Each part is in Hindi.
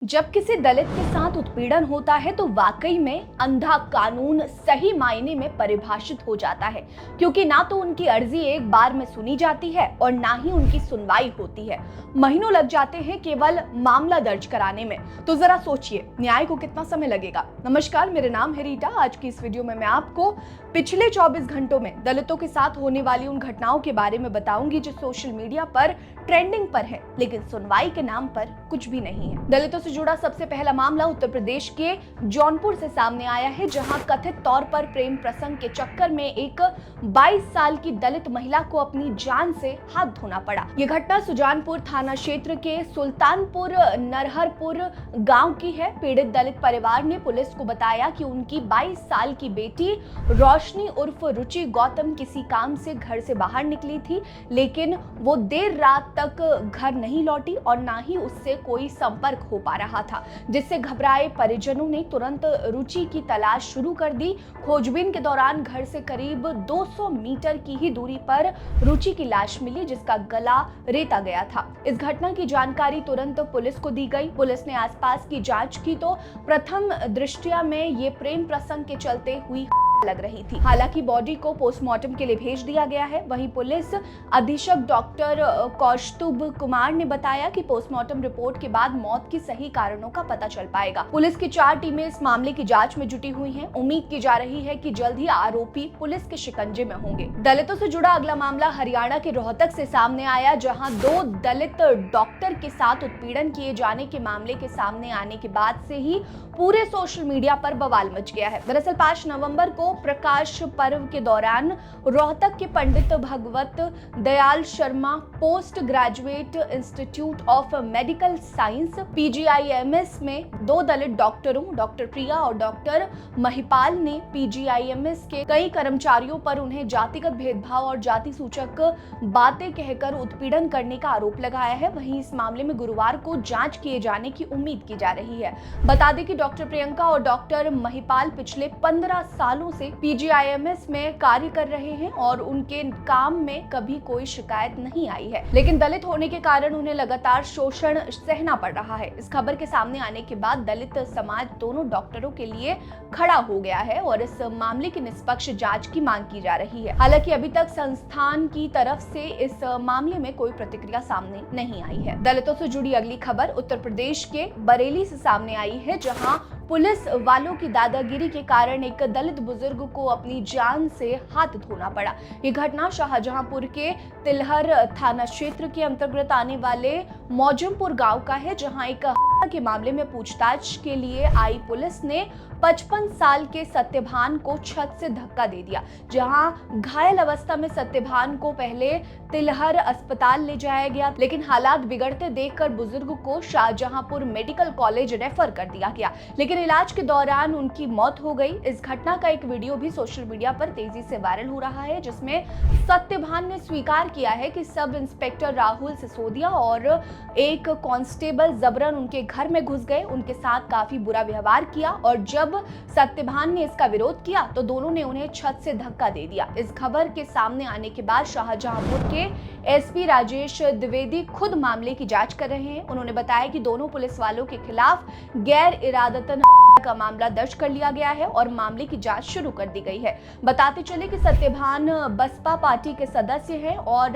जब किसी दलित के साथ उत्पीड़न होता है तो वाकई में अंधा कानून सही मायने में परिभाषित हो जाता है, क्योंकि ना तो उनकी अर्जी एक बार में सुनी जाती है और ना ही उनकी सुनवाई होती है। महीनों लग जाते हैं केवल मामला दर्ज कराने में। तो जरा सोचिए, न्याय को कितना समय लगेगा। नमस्कार, मेरा नाम है रीटा। आज की इस वीडियो में मैं आपको पिछले 24 घंटों में दलितों के साथ होने वाली उन घटनाओं के बारे में बताऊंगी जो सोशल मीडिया पर ट्रेंडिंग पर है, लेकिन सुनवाई के नाम पर कुछ भी नहीं है। दलितों से जुड़ा सबसे पहला मामला उत्तर प्रदेश के जौनपुर से सामने आया है, जहां कथित तौर पर प्रेम प्रसंग के चक्कर में एक 22 साल की दलित महिला को अपनी जान से हाथ धोना पड़ा। यह घटना सुजानपुर थाना क्षेत्र के सुल्तानपुर नरहरपुर गांव की है। पीड़ित दलित परिवार ने पुलिस को बताया कि उनकी 22 साल की बेटी रोशनी उर्फ रुचि गौतम किसी काम से घर से बाहर निकली थी, लेकिन वो देर रात तक घर नहीं लौटी और ना ही उससे कोई संपर्क हो पा रहा था, जिससे घबराए परिजनों ने तुरंत रुचि की तलाश शुरू कर दी। खोजबीन के दौरान घर से करीब 200 मीटर की ही दूरी पर रुचि की लाश मिली, जिसका गला रेता गया था। इस घटना की जानकारी तुरंत पुलिस को दी गई। पुलिस ने आसपास की जांच की तो प्रथम दृष्टया में ये प्रेम प्रसंग के चलते हुई लग रही थी। हालांकि बॉडी को पोस्टमार्टम के लिए भेज दिया गया है। वहीं पुलिस अधीक्षक डॉक्टर कौस्तुभ कुमार ने बताया कि पोस्टमार्टम रिपोर्ट के बाद मौत के सही कारणों का पता चल पाएगा। पुलिस की 4 टीमें इस मामले की जांच में जुटी हुई हैं। उम्मीद की जा रही है कि जल्द ही आरोपी पुलिस के शिकंजे में होंगे। दलितों से जुड़ा अगला मामला हरियाणा के रोहतक से सामने आया, जहां 2 दलित डॉक्टर के साथ उत्पीड़न किए जाने के मामले के सामने आने के बाद से ही पूरे सोशल मीडिया पर बवाल मच गया है। दरअसल 5 नवंबर को प्रकाश पर्व के दौरान रोहतक के Pandit Bhagwat Dayal Sharma post graduate institute of medical science PGIMS में 2 दलित डॉक्टरों डॉक्टर प्रिया और डॉक्टर महिपाल ने पीजीआईएमएस के कई कर्मचारियों पर उन्हें जातिगत भेदभाव और जाति सूचक बातें कहकर उत्पीड़न करने का आरोप लगाया है। वहीं इस मामले में गुरुवार को जांच किए जाने की उम्मीद की जा रही है। बता दें कि डॉक्टर प्रियंका और डॉक्टर महिपाल पिछले 15 सालों से पीजीआईएमएस में कार्य कर रहे हैं और उनके काम में कभी कोई शिकायत नहीं आई है, लेकिन दलित होने के कारण उन्हें लगातार शोषण सहना पड़ रहा है। इस खबर के सामने आने के बाद दलित समाज दोनों डॉक्टरों के लिए खड़ा हो गया है और इस मामले की निष्पक्ष जांच की मांग की जा रही है। हालांकि अभी तक संस्थान की तरफ से इस मामले में कोई प्रतिक्रिया सामने नहीं आई है। दलितों से जुड़ी अगली खबर उत्तर प्रदेश के बरेली से सामने आई है, जहां पुलिस वालों की दादागिरी के कारण एक दलित बुजुर्ग को अपनी जान से हाथ धोना पड़ा। ये घटना शाहजहांपुर के तिलहर थाना क्षेत्र के अंतर्गत आने वाले मौजमपुर गांव का है, जहां एक हत्या के मामले में पूछताछ के लिए आई पुलिस ने 55 साल के सत्यभान को छत से धक्का दे दिया। जहां घायल अवस्था में सत्यभान को पहले तिलहर अस्पताल ले जाया गया, लेकिन हालात बिगड़ते देखकर बुजुर्ग को शाहजहांपुर मेडिकल कॉलेज रेफर कर दिया गया, लेकिन इलाज के दौरान उनकी मौत हो गई। इस घटना का एक वीडियो भी सोशल मीडिया पर तेजी से वायरल हो रहा है, जिसमें सत्यभान ने स्वीकार किया है कि सब इंस्पेक्टर राहुल सिसोदिया और एक कांस्टेबल जबरन उनके घर में घुस गए, उनके साथ काफी बुरा व्यवहार किया और जब सत्यभान ने इसका विरोध किया तो दोनों ने उन्हें छत से धक्का दे दिया। इस खबर के सामने आने के बाद शाहजहांपुर के एसपी राजेश द्विवेदी खुद मामले की जांच कर रहे हैं। उन्होंने बताया कि दोनों पुलिस वालों के खिलाफ गैर इरादतन का मामला दर्ज कर लिया गया है और मामले की जांच शुरू कर दी गई है। बताते चले कि सत्यभान बसपा पार्टी के सदस्य हैं और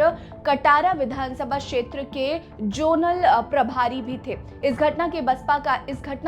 कटारा विधानसभा क्षेत्र के जोनल प्रभारी भी थे। इस घटना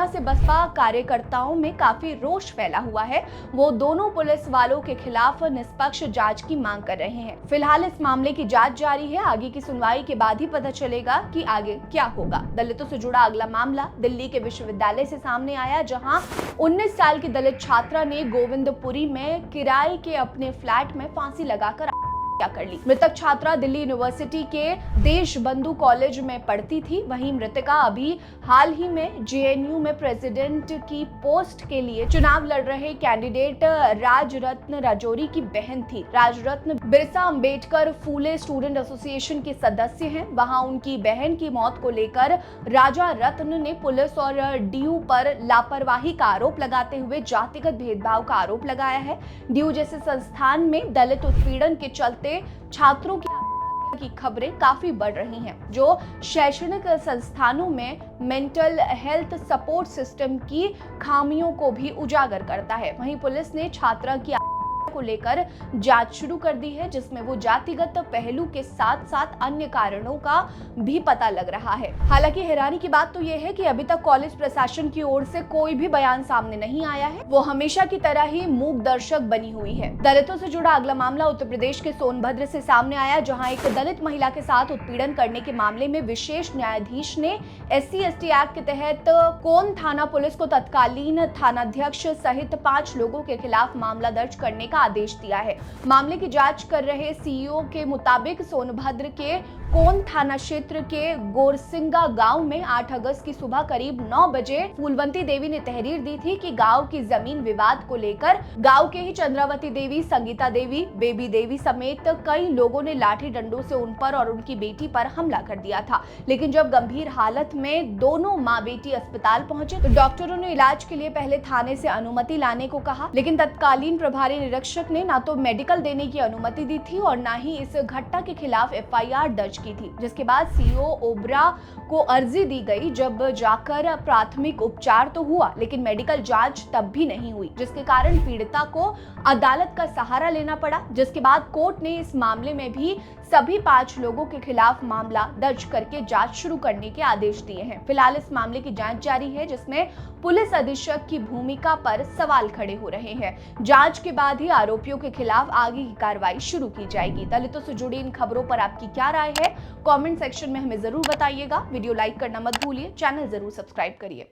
से बसपा कार्यकर्ताओं में काफी रोष फैला हुआ है। वो दोनों पुलिस वालों के खिलाफ निष्पक्ष जांच की मांग कर रहे हैं। फिलहाल इस मामले की जांच जारी है। आगे की सुनवाई के बाद ही पता चलेगा कि आगे क्या होगा। दलितों से जुड़ा अगला मामला दिल्ली के विश्वविद्यालय से सामने आया, जहां 19 साल की दलित छात्रा ने गोविंदपुरी में किराए के अपने फ्लैट में फांसी लगाकर क्या कर ली। मृतक छात्रा दिल्ली यूनिवर्सिटी के देशबंधु कॉलेज में पढ़ती थी। वहीं मृतका अभी हाल ही में जेएनयू में प्रेसिडेंट की पोस्ट के लिए चुनाव लड़ रहे कैंडिडेट राजरत्न राजौरी की बहन थी। राजरत्न बिरसा अंबेडकर फूले स्टूडेंट एसोसिएशन के सदस्य हैं। वहां उनकी बहन की मौत को लेकर राजा रत्न ने पुलिस और डीयू पर लापरवाही का आरोप लगाते हुए जातिगत भेदभाव का आरोप लगाया है। डीयू जैसे संस्थान में दलित उत्पीड़न के चलते छात्रों की की खबरें काफी बढ़ रही हैं, जो शैक्षणिक संस्थानों में मेंटल हेल्थ सपोर्ट सिस्टम की खामियों को भी उजागर करता है। वहीं पुलिस ने छात्रा की को लेकर जांच शुरू कर दी है, जिसमें वो जातिगत पहलू के साथ साथ अन्य कारणों का भी पता लग रहा है। हालांकि हैरानी की बात तो यह है कि अभी तक कॉलेज प्रशासन की ओर से कोई भी बयान सामने नहीं आया है। वो हमेशा की तरह ही मूक दर्शक बनी हुई है। दलितों से जुड़ा अगला मामला उत्तर प्रदेश के सोनभद्र से सामने आया, जहां एक दलित महिला के साथ उत्पीड़न करने के मामले में विशेष न्यायाधीश ने SC/ST एक्ट के तहत कोन थाना पुलिस को तत्कालीन थानाध्यक्ष सहित 5 लोगों के खिलाफ मामला दर्ज करने का आदेश दिया है। मामले की जांच कर रहे CEO के मुताबिक सोनभद्र के कोन थाना क्षेत्र के गोरसिंगा गांव में 8 अगस्त की सुबह करीब 9 बजे फूलवंती देवी ने तहरीर दी थी कि गांव की जमीन विवाद को लेकर गांव के ही चंद्रावती देवी, संगीता देवी, बेबी देवी समेत कई लोगों ने लाठी डंडों से उन पर और उनकी बेटी पर हमला कर दिया था। लेकिन जब गंभीर हालत में दोनों माँ बेटी अस्पताल पहुंचे तो डॉक्टरों ने इलाज के लिए पहले थाने से अनुमति लाने को कहा, लेकिन तत्कालीन प्रभारी निरीक्षक ने ना तो मेडिकल देने की अनुमति दी थी और ना ही इस घटना के खिलाफ FIR दर्ज की थी। जिसके बाद CO ओबरा को अर्जी दी गई। जब जाकर प्राथमिक उपचार तो हुआ, लेकिन मेडिकल जांच तब भी नहीं हुई, जिसके कारण पीड़िता को अदालत का सहारा लेना पड़ा। जिसके बाद कोर्ट ने इस मामले में भी सभी 5 लोगों के खिलाफ मामला दर्ज करके जांच शुरू करने के आदेश दिए हैं। फिलहाल इस मामले की जांच जारी है, जिसमें पुलिस अधीक्षक की भूमिका पर सवाल खड़े हो रहे हैं। जांच के बाद ही आरोपियों के खिलाफ आगे की कार्रवाई शुरू की जाएगी। दलितों से जुड़ी इन खबरों पर आपकी क्या राय है? कमेंट सेक्शन में हमें जरूर बताइएगा। वीडियो लाइक करना मत भूलिए, चैनल जरूर सब्सक्राइब करिए।